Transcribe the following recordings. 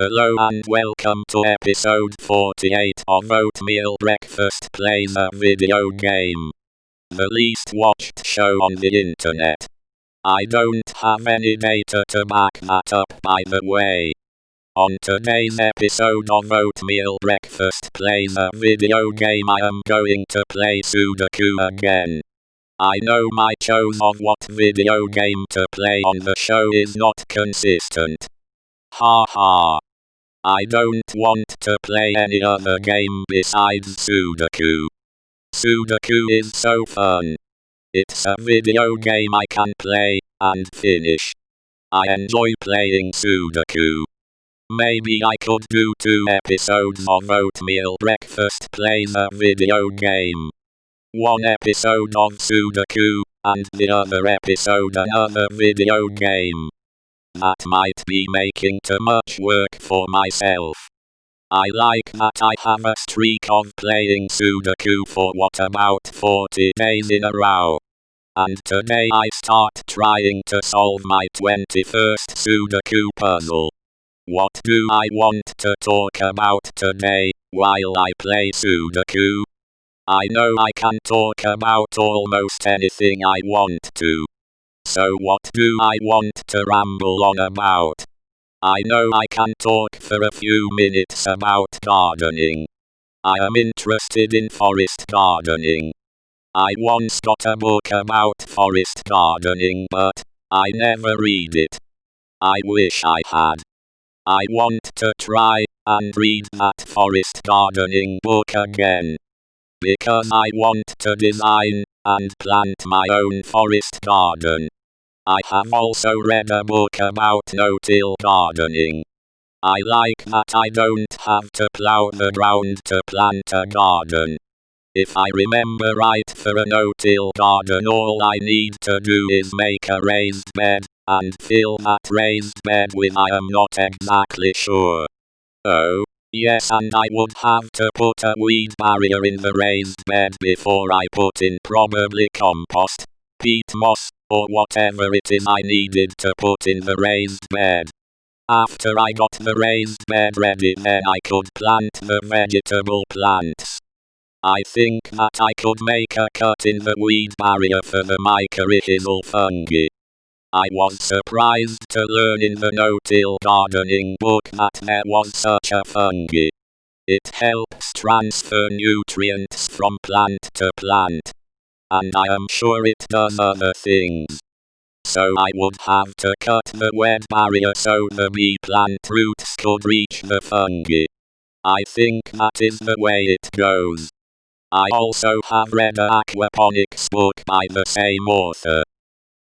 Hello and welcome to episode 48 of Oatmeal Breakfast Plays a Video Game. The least watched show on the internet. I don't have any data to back that up, by the way. On today's episode of Oatmeal Breakfast Plays a Video Game, I am going to play Sudoku again. I know my choice of what video game to play on the show is not consistent. Haha. I don't want to play any other game besides Sudoku. Sudoku is so fun. It's a video game I can play and finish. I enjoy playing Sudoku. Maybe I could do 2 episodes of Oatmeal Breakfast Plays a Video Game. 1 episode of Sudoku, and the other episode another video game. That might be making too much work for myself. I like that I have a streak of playing Sudoku for about 40 days in a row. And today I start trying to solve my 21st Sudoku puzzle. What do I want to talk about today, while I play Sudoku? I know I can talk about almost anything I want to. So what do I want to ramble on about? I know I can talk for a few minutes about gardening. I am interested in forest gardening. I once got a book about forest gardening, but I never read it. I wish I had. I want to try and read that forest gardening book again. Because I want to design and plant my own forest garden. I have also read a book about no-till gardening. I like that I don't have to plow the ground to plant a garden. If I remember right, for a no-till garden all I need to do is make a raised bed, and fill that raised bed with I am not exactly sure. Oh, yes, and I would have to put a weed barrier in the raised bed before I put in probably compost, peat moss, or whatever it is I needed to put in the raised bed. After I got the raised bed ready, then I could plant the vegetable plants. I think that I could make a cut in the weed barrier for the mycorrhizal fungi. I was surprised to learn in the no-till gardening book that there was such a fungi. It helps transfer nutrients from plant to plant. And I am sure it does other things. So I would have to cut the weed barrier so the bee plant roots could reach the fungi. I think that is the way it goes. I also have read an aquaponics book by the same author.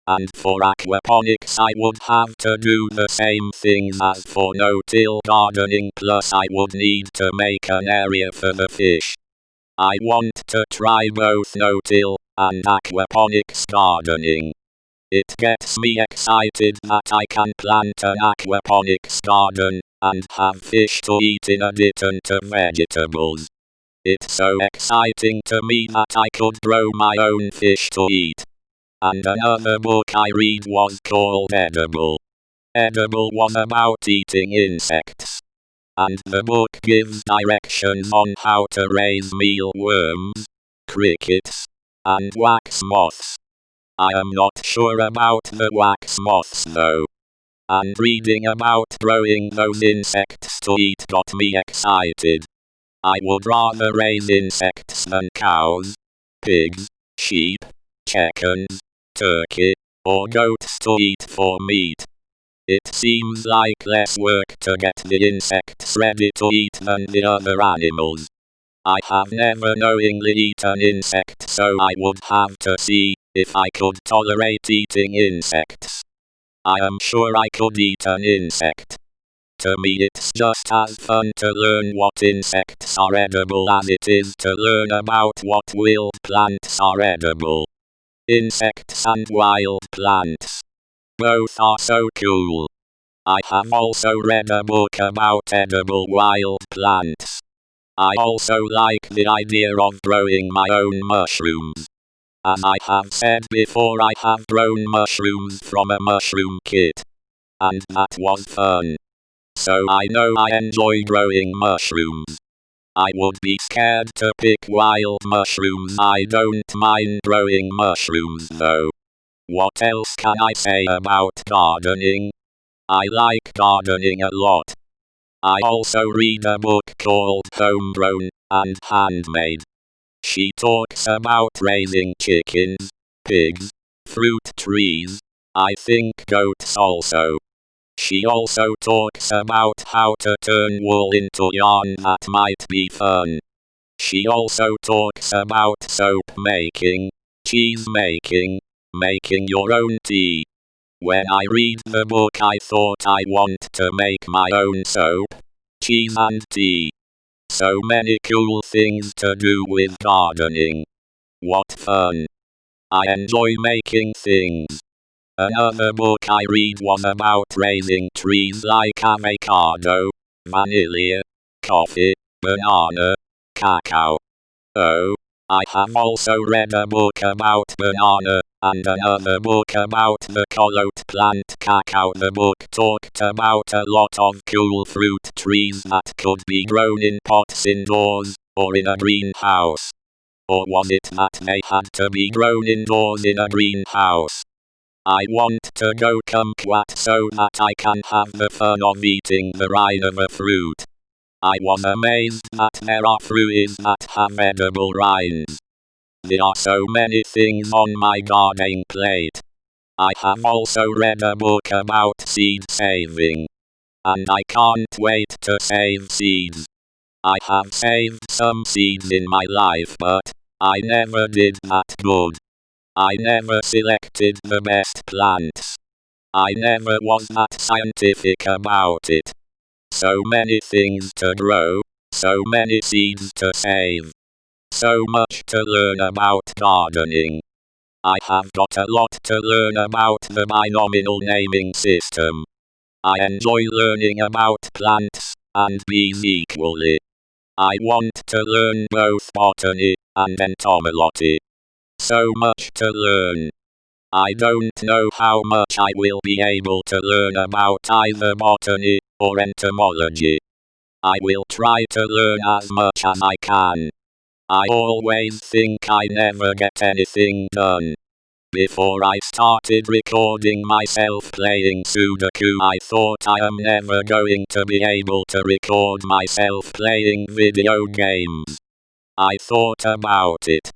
And for aquaponics I would have to do the same things as for no-till gardening, plus I would need to make an area for the fish. I want to try both no-till and aquaponics gardening. It gets me excited that I can plant an aquaponics garden and have fish to eat in addition to vegetables. It's so exciting to me that I could grow my own fish to eat. And another book I read was called Edible. Edible was about eating insects. And the book gives directions on how to raise mealworms, crickets, and wax moths. I am not sure about the wax moths though. And reading about growing those insects to eat got me excited. I would rather raise insects than cows, pigs, sheep, chickens, turkey, or goats to eat for meat. It seems like less work to get the insects ready to eat than the other animals. I have never knowingly eaten an insect, so I would have to see if I could tolerate eating insects. I am sure I could eat an insect. To me it's just as fun to learn what insects are edible as it is to learn about what wild plants are edible. Insects and wild plants. Both are so cool. I have also read a book about edible wild plants. I also like the idea of growing my own mushrooms. As I have said before, I have grown mushrooms from a mushroom kit. And that was fun. so I know I enjoy growing mushrooms. I would be scared to pick wild mushrooms. I don't mind growing mushrooms though. What else can I say about gardening? I like gardening a lot. I also read a book called Homegrown and Handmade. She talks about raising chickens, pigs, fruit trees, I think goats also. She also talks about how to turn wool into yarn. That might be fun. She also talks about soap making, cheese making, making your own tea. When I read the book I thought I want to make my own soap, cheese and tea. So many cool things to do with gardening. What fun. I enjoy making things. Another book I read was about raising trees like avocado, vanilla, coffee, banana, cacao. Oh, I have also read a book about banana, and another book about the cocoa plant cacao. The book talked about a lot of cool fruit trees that could be grown in pots indoors, or in a greenhouse. Or was it that they had to be grown indoors in a greenhouse? I want to go kumquat so that I can have the fun of eating the rind of a fruit. I was amazed that there are fruits that have edible rinds. There are so many things on my gardening plate. I have also read a book about seed saving. And I can't wait to save seeds. I have saved some seeds in my life, but I never did that good. I never selected the best plants. I never was that scientific about it. So many things to grow, so many seeds to save. So much to learn about gardening. I have got a lot to learn about the binomial naming system. I enjoy learning about plants and bees equally. I want to learn both botany and entomology. So much to learn. I don't know how much I will be able to learn about either botany or entomology. I will try to learn as much as I can. I always think I never get anything done. Before I started recording myself playing Sudoku, I thought I am never going to be able to record myself playing video games. I thought about it,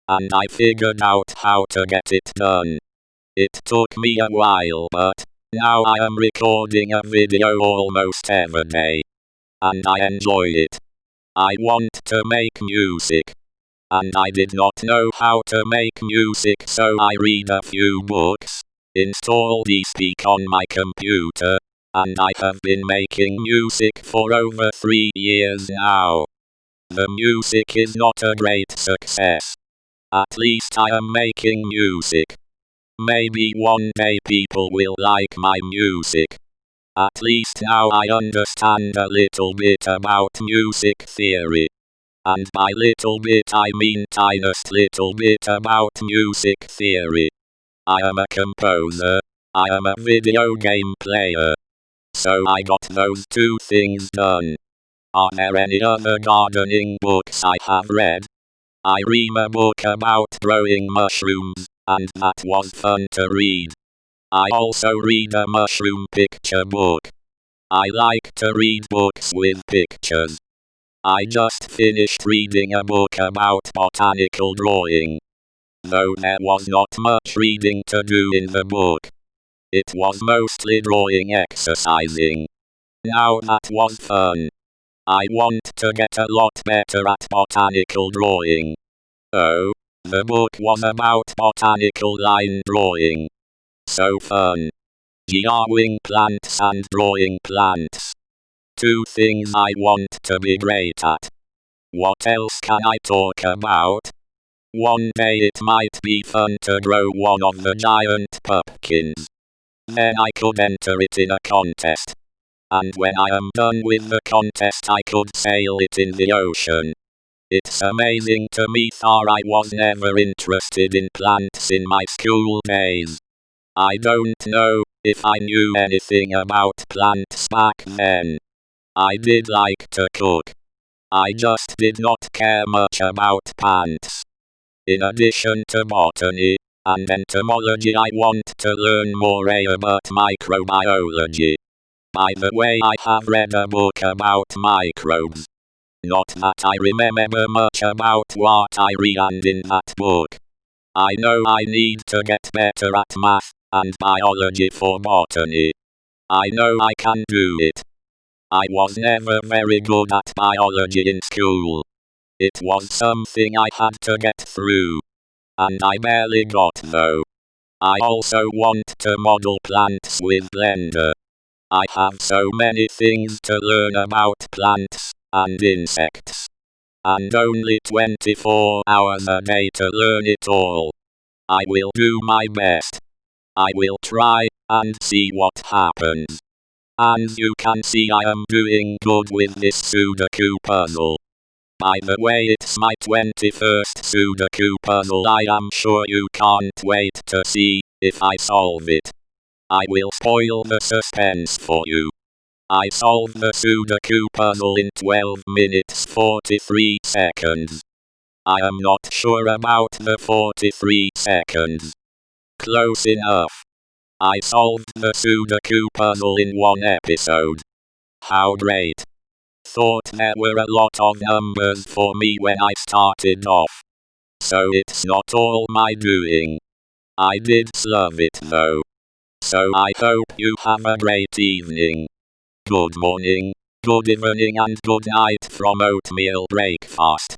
and I figured out how to get it done. It took me a while, but now I am recording a video almost every day, and I enjoy it. I want to make music, and I did not know how to make music, so I read a few books, install DSpeak on my computer, and I have been making music for over 3 years now. The music is not a great success. At least I am making music. Maybe one day people will like my music. At least now I understand a little bit about music theory. And by little bit I mean tiniest little bit about music theory. I am a composer. I am a video game player. So I got those two things done. Are there any other gardening books I have read? I read a book about growing mushrooms, and that was fun to read. I also read a mushroom picture book. I like to read books with pictures. I just finished reading a book about botanical drawing. Though there was not much reading to do in the book. It was mostly drawing exercising. Now that was fun. I want to get a lot better at botanical drawing. Oh, the book was about botanical line drawing. So fun. Drawing plants and drawing plants. Two things I want to be great at. What else can I talk about? One day it might be fun to grow one of the giant pumpkins. Then I could enter it in a contest. And when I am done with the contest I could sail it in the ocean. It's amazing to me that I was never interested in plants in my school days. I don't know if I knew anything about plants back then. I did like to cook. I just did not care much about plants. In addition to botany and entomology, I want to learn more about microbiology. By the way, I have read a book about microbes. Not that I remember much about what I read in that book. I know I need to get better at math and biology for botany. I know I can do it. I was never very good at biology in school. It was something I had to get through. And I barely got though. I also want to model plants with Blender. I have so many things to learn about plants and insects. And only 24 hours a day to learn it all. I will do my best. I will try and see what happens. And you can see I am doing good with this Sudoku puzzle. By the way, it's my 21st Sudoku puzzle. I am sure you can't wait to see if I solve it. I will spoil the suspense for you. I solved the Sudoku puzzle in 12 minutes 43 seconds. I am not sure about the 43 seconds. Close enough. I solved the Sudoku puzzle in one episode. How great. Thought there were a lot of numbers for me when I started off. So it's not all my doing. I did love it though. So I hope you have a great evening. Good morning, good evening and good night from Oatmeal Breakfast.